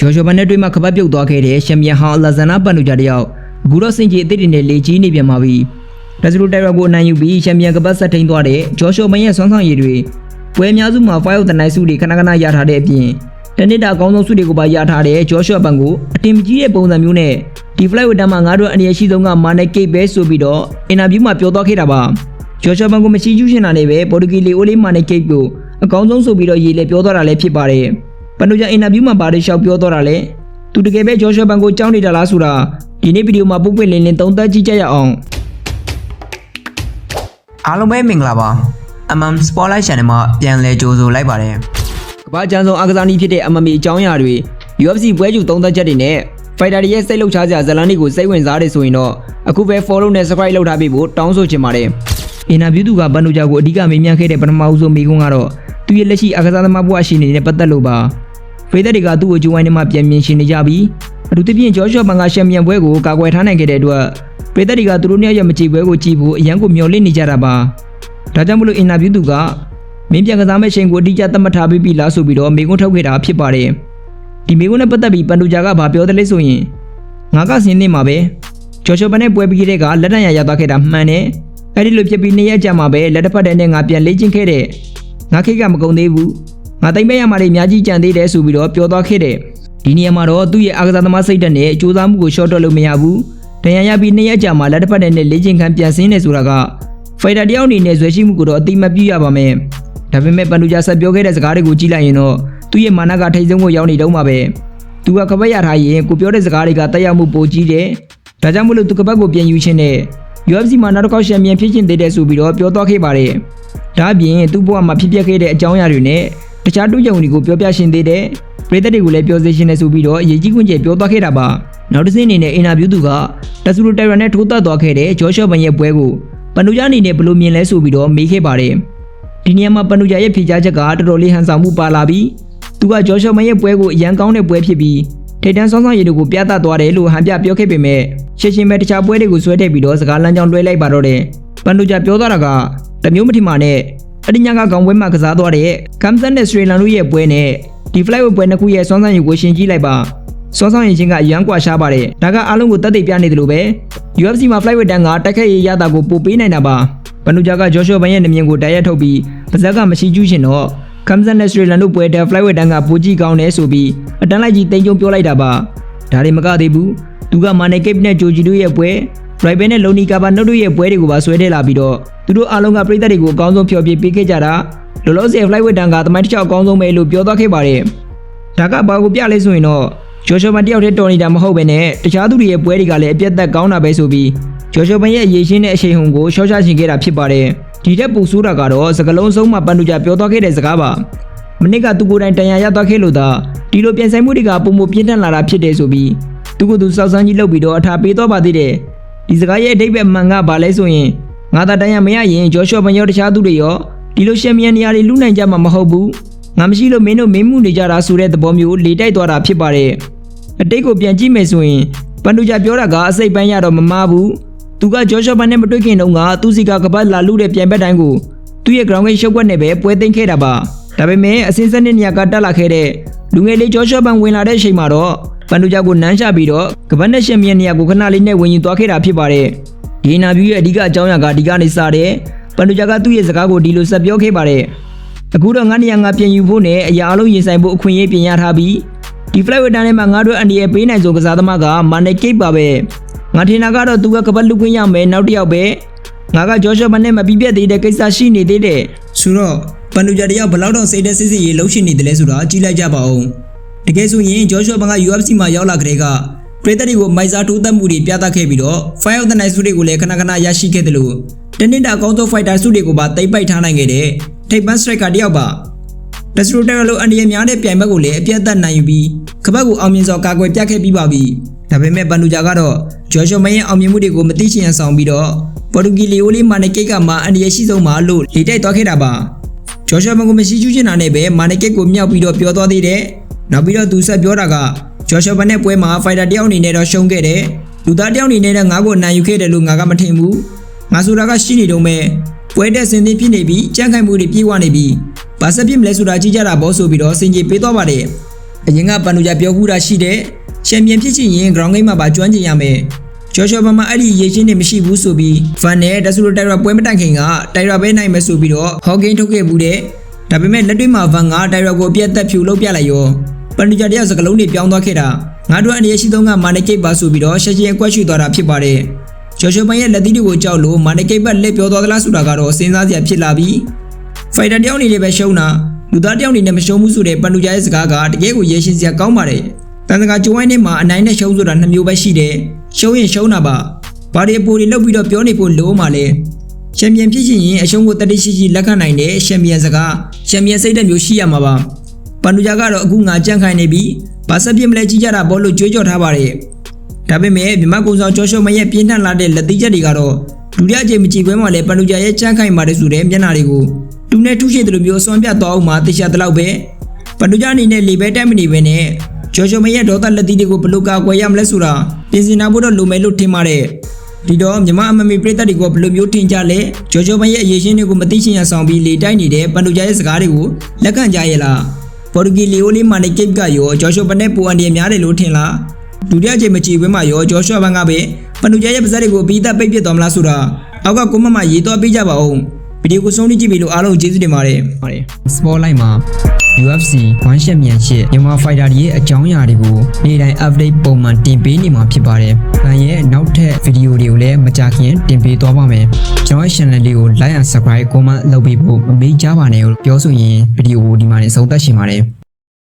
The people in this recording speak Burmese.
ဂျော်ရှော်ဘန်နဲ့တွေ့မှခပတ်ပြုတ်သွားခဲ့တဲ့ရှမ်ပီယံဟောင်းအလာဇန်နာပန်နူဂျာတယောက်အခုတော့စင်ကြီးအသစ်တွေနဲ့လေကြီးနေပြန်ပါပြီ။လက်စရိုတိုင်ရာကိုအနိုင်ယူပြီးရှမ်ပီယံကပတ်ဆက်ထိန်သွားတဲ့ဂျော်ရှော်ဘန်ရဲ့ဆွမ်းဆောင်ရည်တွေပွဲအများစုမှာ5 of the night ဆုတွေခဏခဏရထားတဲ့အပြင်တနစ်တာအကောင်းဆုံးဆုတွေကိုပါရထားတဲ့ဂျော်ရှော်ဘန်ကိုအတင်မကြီးတဲ့ပုံစံမျိုးနဲ့ဒီ flight ဝတ်တန်းမှာငါတို့အနေရရှိဆုံးကမာနယ်ကိတ်ပဲဆိုပြီးတော့အင်တာဗျူးမှာပြောသွားခဲ့တာပါ။ဂျော်ရှော်ဘန်ကိုမရှိကျူးရှင်တာနဲ့ပဲပေါ်တူဂီလီအိုလေးမာနယ်ကိတ်ကိုအကောင်းဆုံးဆိုပြီးတော့ရေးလေပြောသွားတာလည်းဖြစ်ပါတယ်။ပန်နူဂျာအင်တာဗျူးမှာဘာတွေရှောက်ပြောသွားတာလဲသူတကယ်ပဲဂျော်ရှော်ဘန်ကိုကြောင်းနေတာလားဆိုတာဒီနေ့ဗီဒီယိုမှာပုတ်ပွင့်လင်းလင်းသုံးသပ်ကြည့်ကြရအောင်အားလုံးပဲမင်္ဂလာပါ MM Spotlight Channel မှာပြန်လည်ကြိုဆိုလိုက်ပါတယ်ကမ္ဘာ့ကျန်းဆုံးအားကစားနည်းဖြစ်တဲ့ MMA အကြောင်းအရာတွေ UFC ပွဲကြိုသုံးသပ်ချက်တွေနဲ့ Fighter တွေရဲ့စိတ်လှုပ်ရှားစရာဇာတ်လမ်းတွေကိုစိတ်ဝင်စားတယ်ဆိုရင်တော့အခုပဲ follow နဲ့ subscribe လုပ်ထားပေးဖို့တောင်းဆိုချင်ပါတယ်အင်တာဗျူးသူကဘန်နူဂျာကိုအဓိကမေးမြန်းခဲ့တဲ့ပထမဦးဆုံးမေးခွန်းကတော့သူရဲ့လက်ရှိအားကစားသမားဘဝရှိနေတဲ့ပတ်သက်လို့ပါဖေးသက်တွေကသူ့ကိုဂျိုးဝိုင်းထဲမှာပြန်မြင်ရှင်နေကြပြီးအထူးသဖြင့်ဂျော်ရှော့ဘန်ကရှမ်ပီယံပွဲကိုကာကွယ်ထားနိုင်ခဲ့တဲ့အတွက်ဖေးသက်တွေကသူတို့နှစ်ယောက်ရဲ့မကြည့်ပွဲကိုကြည့်ဖို့အရန်ကိုမျှော်လင့်နေကြတာပါဒါကြောင့်မလို့အင်တာဗျူးသူကမင်းပြန်ကစားမဲ့ချိန်ကိုအတိအကျသတ်မှတ်ထားပြီးပြီလားဆိုပြီးတော့မေးခွန်းထုတ်ခဲ့တာဖြစ်ပါတယ်ဒီမေးခွန်းနဲ့ပတ်သက်ပြီးပန်နူဂျာကဘာပြောတယ်လဲဆိုရင်ငါကစင်းနေမှာပဲဂျော်ရှော့ဘန်နဲ့ပွဲပြီးတဲ့ကလက်တံရရသွားခဲ့တာမှန်တယ်အဲ့ဒီလိုဖြစ်ပြီး2ရက်ကြာမှာပဲလက်တစ်ဖက်တည်းနဲ့ငါပြန်လေ့ကျင့်ခဲ့တဲ့ငါခိတ်ကမကုန်သေးဘူးငါတိမ်မဲ့ရမှာလေအများကြီးကြံသေးတယ်ဆိုပြီးတော့ပြောသွားခဲ့တဲ့ဒီနေရာမှာတော့သူ့ရဲ့အားကစားသမားစိတ်ဓာတ်နဲ့ကြိုးစားမှုကိုရှော့တော့လို့မရဘူးတန်ရရပြီး2ရက်ကြာမှာလက်တစ်ဖက်တည်းနဲ့လေ့ကျင့်ခန်းပြန်ဆင်းနေဆိုတာကဖိုင်တာတယောက်အနေနဲ့ဇွဲရှိမှုကိုတော့အတိမပြရပါမယ်ဒါပေမဲ့ပန်နူဂျာဆက်ပြောခဲ့တဲ့စကားတွေကိုကြည့်လိုက်ရင်တော့သူ့ရဲ့မာနကထိတ်ဆုံးကိုရောက်နေတော့မှာပဲသူကကပတ်ရထားရင်ကိုပြောတဲ့စကားတွေကတက်ရောက်မှုပိုကြီးတယ်ဒါကြောင့်မလို့သူကပတ်ကိုပြန်ယူခြင်းနဲ့ UFC မှာနောက်တစ်ခေါက်ချန်ပီယံဖြစ်ခြင်းသေးတယ်ဆိုပြီးတော့ပြောသွားခဲ့ပါတယ်ဒါအပြင်သူ့ဘဝမှာဖြစ်ပျက်ခဲ့တဲ့အကြောင်းအရာတွေနဲ့တခြားတူးကြုံတွေကိုပြောပြရှင်သေးတယ်ပရိသတ်တွေကိုလည်းပြောစေရှင်နေဆိုပြီးတော့အရေးကြီးခွင့်ကျပြောသွားခဲ့တာပါနောက်တစ်စင်းအနေနဲ့အင်တာဗျူးသူကတက်ဆူလိုတိုင်ရန်နဲ့ထိုးသက်သွားခဲ့တဲ့ဂျော်ရှော့ဘန်ရဲ့ပွဲကိုပန်နူဂျာအနေနဲ့ဘယ်လိုမြင်လဲဆိုပြီးတော့မေးခဲ့ပါတယ်ဒီနေရာမှာပန်နူဂျာရဲ့ဖြေကြားချက်ကတော်တော်လေးဟန်ဆောင်မှုပါလာပြီးသူကဂျော်ရှော့ဘန်ရဲ့ပွဲကိုအရန်ကောင်းတဲ့ပွဲဖြစ်ပြီးထိပ်တန်းဆောင်းဆောင်ရည်တွေကိုပြသသွားတယ်လို့ဟန်ပြပြောခဲ့ပေမဲ့ရှင်းရှင်းပဲတခြားပွဲတွေကိုဆွဲထည့်ပြီးတော့စကားလမ်းကြောင်းလွှဲလိုက်ပါတော့တယ်ပန်နူဂျာပြောသွားတာကတမျိုးမထင်ပါနဲ့အတညကခေါင်းပွဲမှာကစားသွားတဲ့ကမ်ဆန်နဲ့စရီလန်တို့ရဲ့ပွဲနဲ့ဒီ flight ပွဲနှစ်ခုရဲ့ဆွမ်းဆောင်ရည်ကိုရှင်းကြည့်လိုက်ပါဆွမ်းဆောင်ရည်ချင်းကအရန်ကွာရှားပါတယ်ဒါကအားလုံးကိုတက်သိပြနေတယ်လို့ပဲ UFC မှာ flight တန်းကတက်ခက်ရရတာကိုပို့ပေးနိုင်တာပါပန်နူဂျာကဂျော်ရှော့ဘန်ရဲ့နမြင်ကိုတိုက်ရိုက်ထုတ်ပြီးပါဇက်ကမရှိကျူးရှင်တော့ကမ်ဆန်နဲ့စရီလန်တို့ပွဲတဲ့ flight တန်းကပိုကြီးကောင်းတယ်ဆိုပြီးအတန်းလိုက်ကြီးတိမ်ကျုံပြောလိုက်တာပါဒါတွေမကသေးဘူးသူကမာနယ်ကိတ်နဲ့ဂျိုဂျီတို့ရဲ့ပွဲရိုက်ဘဲနဲ့လုံနီကာဘာနုတ်တို့ရဲ့ပွဲတွေကိုပါဆွဲထည့်လာပြီးတော့သူတို့အားလုံးကပရိသတ်တွေကိုအကောင်းဆုံးဖျော်ဖြေပေးခဲ့ကြတာလောလောဆယ် flight တန်းကသမိုင်းတစ်ချောက်အကောင်းဆုံးပဲလို့ပြောသွားခဲ့ပါတယ်ဒါကဘာကိုပြလဲဆိုရင်တော့ဂျော်ရှော့ဘန်တယောက်တည်းတော်နေတာမဟုတ်ပဲနဲ့တခြားသူတွေရဲ့ပွဲတွေကလည်းအပြတ်သက်ကောင်းတာပဲဆိုပြီးဂျော်ရှော့ဘန်ရဲ့အရေးရှင်းတဲ့အချိန်ဟုန်ကိုရှော့ချရှင်ခဲ့တာဖြစ်ပါတယ်ဒီတက်ပူဆိုးတာကတော့စကလုံးဆုံးမှာပန်နူဂျာပြောသွားခဲ့တဲ့စကားပါမနစ်ကသူကိုယ်တိုင်တန်ရာရသွားခဲ့လို့သာဒီလိုပြန်ဆိုင်မှုတွေကပုံမပြင်းထန်လာတာဖြစ်တယ်ဆိုပြီးသူကသူစောက်စမ်းကြီးလုပ်ပြီးတော့အထာပေးသွားပါသေးတယ်ဒီစကားရဲ့အဓိပ္ပာယ်မှန်ကဘာလဲဆိုရင်ငါသာတန်ရာမရရင်ဂျော်ရှော့ဘန်ရောတခြားသူတွေရောဒီလိုရှမ်ပီယံနေရာတွေလူနိုင်ကြမှာမဟုတ်ဘူးငါမရှိလို့မင်းတို့မင်းမှုနေကြတာဆိုတဲ့သဘောမျိုးလေတိုက်သွားတာဖြစ်ပါတယ်အတိတ်ကိုပြန်ကြည့်မယ်ဆိုရင်ပန်နူဂျာပြောတာကအစိတ်ပိုင်းရတော့မမားဘူးသူကဂျော်ရှော့ဘန်နဲ့မတွေ့ခင်တုန်းကသူစီကကပတ်လာလူတဲ့ပြန်ဘက်တိုင်းကိုသူ့ရဲ့ ground game ရှုပ်ွက်နဲ့ပဲပွဲသိမ်းခဲ့တာပါဒါပေမဲ့အစင်းစနစ်နေရာကတက်လာခဲ့တဲ့လူငယ်လေးဂျော်ရှော့ဘန်ဝင်လာတဲ့အချိန်မှာတော့ပန်နူဂျာကိုနမ်းချပြီးတော့ကပတ်နဲ့ရှမ်ပီယံနေရာကိုခဏလေးနဲ့ဝင်ယူသွားခဲ့တာဖြစ်ပါတယ်ဒီအင်တာဗျူးရဲ့အဓိကအကြောင်းအရာကဒီကနေစတဲ့ပန်နူဂျာကသူ့ရဲ့စကားကိုဒီလိုဆက်ပြောခဲ့ပါတယ်အခုတော့ငါနေရာငါပြန်ယူဖို့နဲ့အရာအလုံးရင်ဆိုင်ဖို့အခွင့်အရေးပြင်ရထားပြီးဒီ flight တန်းထဲမှာငါတို့အန်ဒီရဲ့ပေးနိုင်ဆုံးကစားသမားကမာနယ်ကိတ်ပါပဲငါထင်တာကတော့သူကကပတ်လူခွင့်ရမယ်နောက်တစ်ယောက်ပဲငါကဂျော်ရှော့ဘန်နဲ့မပြီးပြတ်သေးတဲ့ကိစ္စရှိနေသေးတယ်ဆိုတော့ပန်နူဂျာတယောက်ဘလောက်တော့စိတ်သက်စစ်စစ်ရေးလှုပ်ရှင်နေတယ်လဲဆိုတာကြည့်လိုက်ကြပါဦးတကယ်ဆိုရင်ဂျော်ရှော့ဘန်က UFC မှာရောက်လာကြတဲ့ကပရိသတ်တွေကိုမိုက်စားထိုးသက်မှုတွေပြသခဲ့ပြီးတော့ 5 of the night ဆုတွေကိုလည်းခဏခဏရရှိခဲ့တယ်လို့တနင်္လာကောင်းသော fighter ဆုတွေကိုပါသိမ့်ပိုက်ထားနိုင်ခဲ့တဲ့ထိပ်ပန်း striker တယောက်ပါတက်စရိုတိုင်လိုအန်ဒီရများတဲ့ပြိုင်ဘက်ကိုလည်းအပြတ်သက်နိုင်ယူပြီးခပတ်ကိုအောင်မြင်စွာကာကွယ်ပြခဲ့ပြီးပါပြီဒါပေမဲ့ပန်နူဂျာကတော့ဂျော်ရှော့မန်ရဲ့အောင်မြင်မှုတွေကိုမသိချင်အောင်ဆောင်ပြီးတော့ပေါ်တူဂီလီအိုလေးမာနယ်ကိတ်ကမှအန်ဒီရရှိဆုံးပါလို့လေတိုက်သွားခဲ့တာပါဂျော်ရှော့မန်ကိုမရှိကျူးချင်တာနဲ့ပဲမာနယ်ကိတ်ကိုမြောက်ပြီးတော့ပြောသွားသေးတယ်နောက်ပြီးတော့သူဆက်ပြောတာကဂျော်ရှော့ဘန်နဲ့ပွဲမှာဖိုင်တာတယောက်အနေနဲ့တော့ရှုံးခဲ့တယ်လူသားတယောက်အနေနဲ့ငါ့ကိုနိုင်ယူခဲ့တယ်လို့ငါကမထင်ဘူးငါဆိုတာကရှိနေတော့မယ်ပွဲတဲ့စင်သင်းဖြစ်နေပြီးကြမ်းခိုင်မှုတွေပြေးဝနေပြီးဘာဆက်ဖြစ်မလဲဆိုတာကြည့်ကြတာပေါ့ဆိုပြီးတော့စင်ကြီးပေးသွားပါတယ် အရင်ကပန်တူဂျာပြောခုတာရှိတဲ့ချန်ပီယံဖြစ်ချင်ရင် ground game မှာပါကျွမ်းကျင်ရမယ်ဂျော်ရှောဘာမှာအဲ့ဒီရေချင်းတွေမရှိဘူးဆိုပြီးဖန်နဲ့တဆူလိုတိုက်ရာပွဲမတိုင်ခင်ကတိုက်ရာပဲနိုင်မယ်ဆိုပြီးတော့ဟော့ဂိမ်းထုတ်ခဲ့ဘူးတဲ့ဒါပေမဲ့လက်တွေ့မှာဖန်ကတိုက်ရာကိုအပြတ်သက်ဖြူလုပ်ပြလိုက်ရောပန်တူဂျာတယောက်စကလုံးတွေပြောင်းသွားခဲ့တာငါတို့အနေရရှိသုံးကမာနီကိတ်ပါဆိုပြီးတော့ရှက်ချင်းအကွက်ရွှေ့သွားတာဖြစ်ပါတယ်ဂျော်ရှောဘန်ရဲ့လက်သီးတွေကိုကြောက်လို့မာနီကိတ်ဘက်လက်ပြောသွားသလားဆိုတာကတော့စဉ်းစားစရာဖြစ်လာပြီးဖိုက်တာတယောက်အနေနဲ့ပဲရှုံးတာလူသားတယောက်အနေနဲ့မရှုံးဘူးဆိုတဲ့ပန်တူဂျာရဲ့စကားကတကယ်ကိုရေရှင်းစရာကောင်းပါတယ်တန်စကားကြိုးဝိုင်းထဲမှာအနိုင်နဲ့ရှုံးဆိုတာ2မျိုးပဲရှိတယ်ရှုံးရင်ရှုံးတာပါဘာတွေပိုတွေလောက်ပြီးတော့ပြောနေဖို့လိုမှလဲချန်ပီယံဖြစ်ချင်ရင်အရှုံးကိုတတိရှိရှိလက်ခံနိုင်တဲ့ချန်ပီယံစကားချန်ပီယံစိတ်ဓာတ်မျိုးရှိရမှာပါပန်တူဂျာကတော့အခုငါကြန့်ခိုင်နေပြီးဘာဆက်ပြစ်မလဲကြီးကြတာဘောလို့ကြွေးကြော်ထားပါတယ်ဒါပေမဲ့မြမကုံဆောင်ကျော်ရှောမရဲ့ပြင်းထန်လာတဲ့လက်သီးချက်တွေကတော့ဒုတိယအကြိမ်မကြည့်ပွဲမှာလည်းပန်တူဂျာရဲ့ကြန့်ခိုင်ပါတယ်ဆိုတဲ့မျက်နှာတွေကိုတူနဲ့ထုရှိတဲ့လိုမျိုးစွန့်ပြတ်သွားအောင်မှသိချတဲ့လောက်ပဲပန်တူဂျာအနေနဲ့လေဘဲတက်မနေပဲနဲ့ကျော်ရှောမရဲ့ဒေါသလက်သီးတွေကိုဘလို့ကာကွယ်ရမလဲဆိုတာပြင်ဆင်ထားဖို့တော့လိုမယ်လို့ထင်ပါတယ်ဒီတော့မြမအမမီပရိသတ်တွေကဘလို့မျိုးထင်ကြလဲကျော်ရှောမရဲ့အရေးရှင်းတွေကိုမသိချင်ရဆောင်ပြီးလေတိုက်နေတဲ့ပန်တူဂျာရဲ့စကားတွေကိုလက်ခံကြရဲ့လားပေါ်တူဂီလီယိုလီမာနီကိတ်ကရောဂျော်ရှောဘန်နဲ့ပူအန်ဒီများတယ်လို့ထင်လားဒုတိယကြိမ်မကြည့်ပွဲမှာရောဂျော်ရှောဘန်ကပဲပန်တူဂျာရဲ့ပါးစပ်တွေကိုပြီးသက်ပိတ်ပစ်သွားမလားဆိုတာအောက်ကကွန်မန့်မှာရေးသွားပေးကြပါဦးဗီဒီယိုကိုဆုံးဖြတ်ကြည့်ပြီလို့အားလုံးကျေးဇူးတင်ပါတယ်Spotlight မှာ UFC 1 Champion မြန်မာဖိုက်တာတွေရဲ့အကြောင်းအရာတွေကိုနေ့တိုင်း update ပုံမှန်တင်ပေးနေမှာဖြစ်ပါတယ်။ဒါရဲ့နောက်ထပ်ဗီဒီယိုတွေကိုလည်းမကြာခင်တင်ပေးသွားပါမယ်။ကျွန်တော်ရဲ့ channel လေးကို like and subscribe comment လုပ်ပေးဖို့မမေ့ကြပါနဲ့လို့ပြောဆိုရင်ဗီဒီယိုကိုဒီမှာနေဆုံးသက်ရှင်ပါတယ်။